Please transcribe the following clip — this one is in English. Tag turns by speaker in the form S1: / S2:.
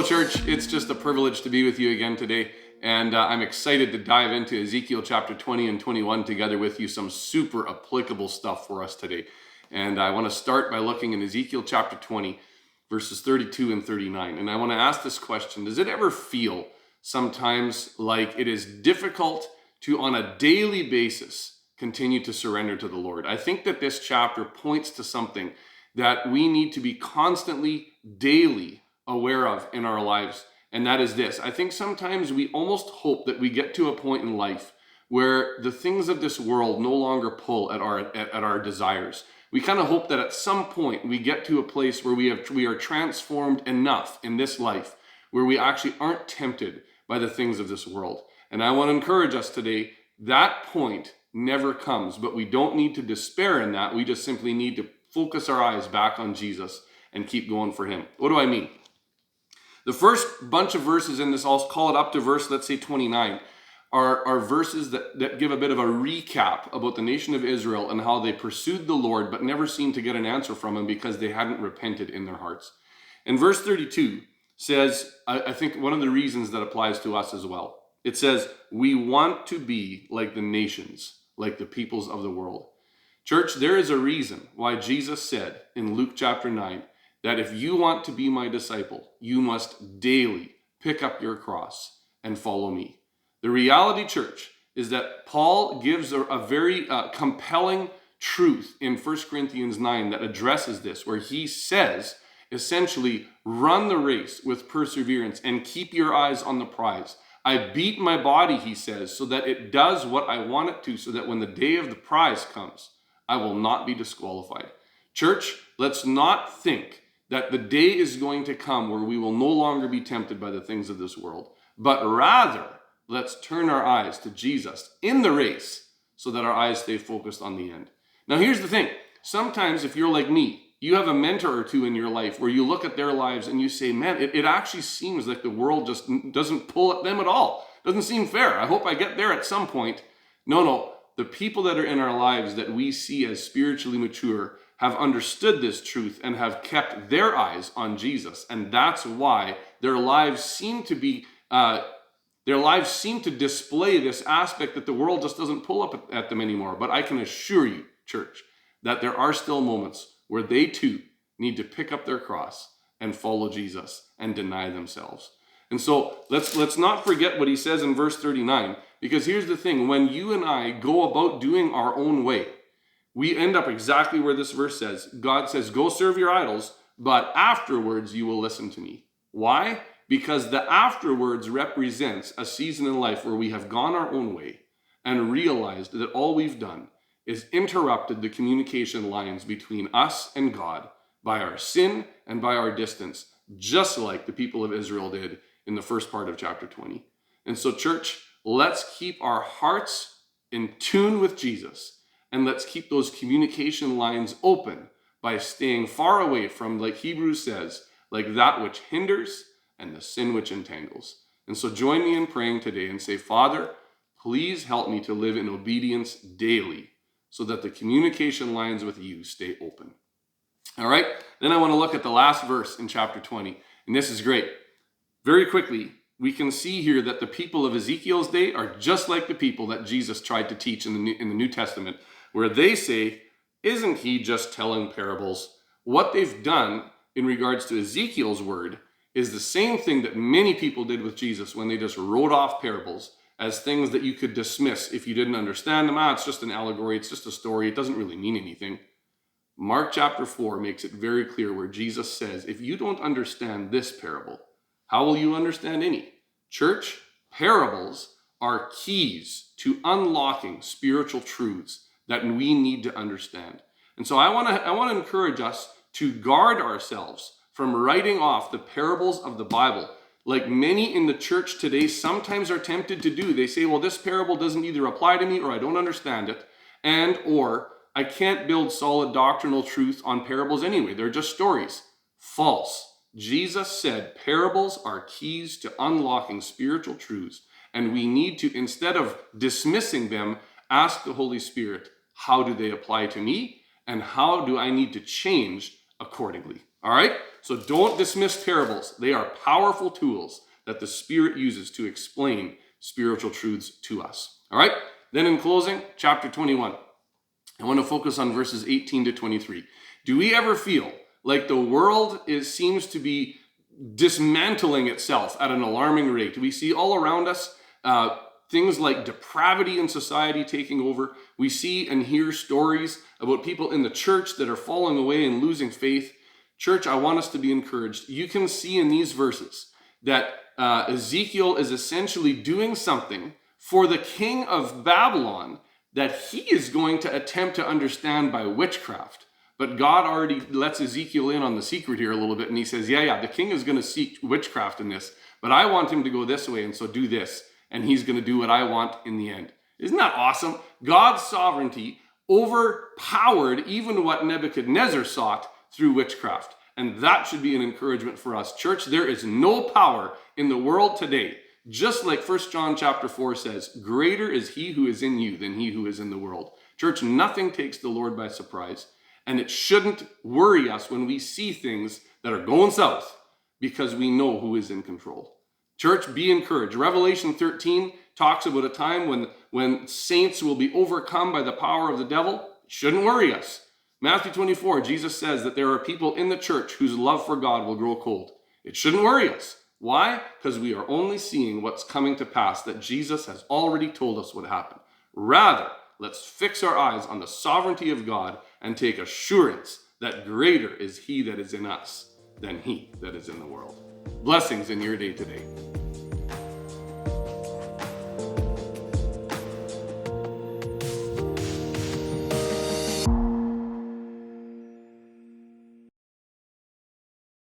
S1: church. It's just a privilege to be with you again today. And I'm excited to dive into Ezekiel chapter 20 and 21 together with you. Some super applicable stuff for us today. And I want to start by looking in Ezekiel chapter 20, verses 32 and 39. And I want to ask this question. Does it ever feel sometimes like it is difficult to, on a daily basis, continue to surrender to the Lord? I think that this chapter points to something that we need to be constantly, daily aware of in our lives. And that is this. I think sometimes we almost hope that we get to a point in life where the things of this world no longer pull at our desires. We kind of hope that at some point we get to a place where we are transformed enough in this life where we actually aren't tempted by the things of this world. And I want to encourage us today, that point never comes, but we don't need to despair in that. We just simply need to focus our eyes back on Jesus and keep going for him. What do I mean? The first bunch of verses in this, I'll call it up to verse, let's say 29, are verses that give a bit of a recap about the nation of Israel and how they pursued the Lord but never seemed to get an answer from him because they hadn't repented in their hearts. And verse 32 says, I think one of the reasons that applies to us as well. It says, we want to be like the nations, like the peoples of the world. Church, there is a reason why Jesus said in Luke chapter 9, that if you want to be my disciple, you must daily pick up your cross and follow me. The reality, church, is that Paul gives a very compelling truth in 1 Corinthians 9 that addresses this, where he says, essentially, run the race with perseverance and keep your eyes on the prize. I beat my body, he says, so that it does what I want it to, so that when the day of the prize comes, I will not be disqualified. Church, let's not think that the day is going to come where we will no longer be tempted by the things of this world, but rather let's turn our eyes to Jesus in the race so that our eyes stay focused on the end. Now here's the thing. Sometimes if you're like me, you have a mentor or two in your life where you look at their lives and you say, man, it actually seems like the world just doesn't pull at them at all. Doesn't seem fair. I hope I get there at some point. No. The people that are in our lives that we see as spiritually mature have understood this truth and have kept their eyes on Jesus. And that's why their lives seem to display this aspect that the world just doesn't pull up at them anymore. But I can assure you, church, that there are still moments where they too need to pick up their cross and follow Jesus and deny themselves. And so let's not forget what he says in verse 39, because here's the thing. When you and I go about doing our own way, we end up exactly where this verse says. God says, go serve your idols, but afterwards you will listen to me. Why? Because the afterwards represents a season in life where we have gone our own way and realized that all we've done is interrupted the communication lines between us and God by our sin and by our distance, just like the people of Israel did in the first part of chapter 20. And so, church, let's keep our hearts in tune with Jesus. And let's keep those communication lines open by staying far away from, like Hebrews says, like that which hinders and the sin which entangles. And so join me in praying today and say, Father, please help me to live in obedience daily so that the communication lines with you stay open. All right, then I want to look at the last verse in chapter 20. And this is great. Very quickly, we can see here that the people of Ezekiel's day are just like the people that Jesus tried to teach in the New Testament, where they say, isn't he just telling parables? What they've done in regards to Ezekiel's word is the same thing that many people did with Jesus when they just wrote off parables as things that you could dismiss if you didn't understand them. It's just an allegory, it's just a story, it doesn't really mean anything. Mark chapter 4 makes it very clear where Jesus says, if you don't understand this parable, how will you understand any? Church, parables are keys to unlocking spiritual truths that we need to understand. And so I want to encourage us to guard ourselves from writing off the parables of the Bible, like many in the church today sometimes are tempted to do. They say, well, this parable doesn't either apply to me or I don't understand it, and or I can't build solid doctrinal truth on parables anyway. They're just stories. False. Jesus said parables are keys to unlocking spiritual truths, and we need to, instead of dismissing them, ask the Holy Spirit, how do they apply to me? And how do I need to change accordingly? All right? So don't dismiss parables. They are powerful tools that the Spirit uses to explain spiritual truths to us. All right? Then in closing, chapter 21. I want to focus on verses 18 to 23. Do we ever feel like the world seems to be dismantling itself at an alarming rate? We see all around us things like depravity in society taking over. We see and hear stories about people in the church that are falling away and losing faith. Church, I want us to be encouraged. You can see in these verses that Ezekiel is essentially doing something for the king of Babylon that he is going to attempt to understand by witchcraft. But God already lets Ezekiel in on the secret here a little bit, and he says, yeah, the king is going to seek witchcraft in this, but I want him to go this way, and so do this, and he's going to do what I want in the end. Isn't that awesome? God's sovereignty overpowered even what Nebuchadnezzar sought through witchcraft, and that should be an encouragement for us. Church, there is no power in the world today, just like 1 John chapter 4 says, greater is he who is in you than he who is in the world. Church, nothing takes the Lord by surprise. And it shouldn't worry us when we see things that are going south, because we know who is in control. Church, be encouraged. Revelation 13 talks about a time when saints will be overcome by the power of the devil. It shouldn't worry us. Matthew 24, Jesus says that there are people in the church whose love for God will grow cold. It shouldn't worry us. Why? Because we are only seeing what's coming to pass, that Jesus has already told us would happen. Rather, let's fix our eyes on the sovereignty of God and take assurance that greater is he that is in us than he that is in the world. Blessings in your day today.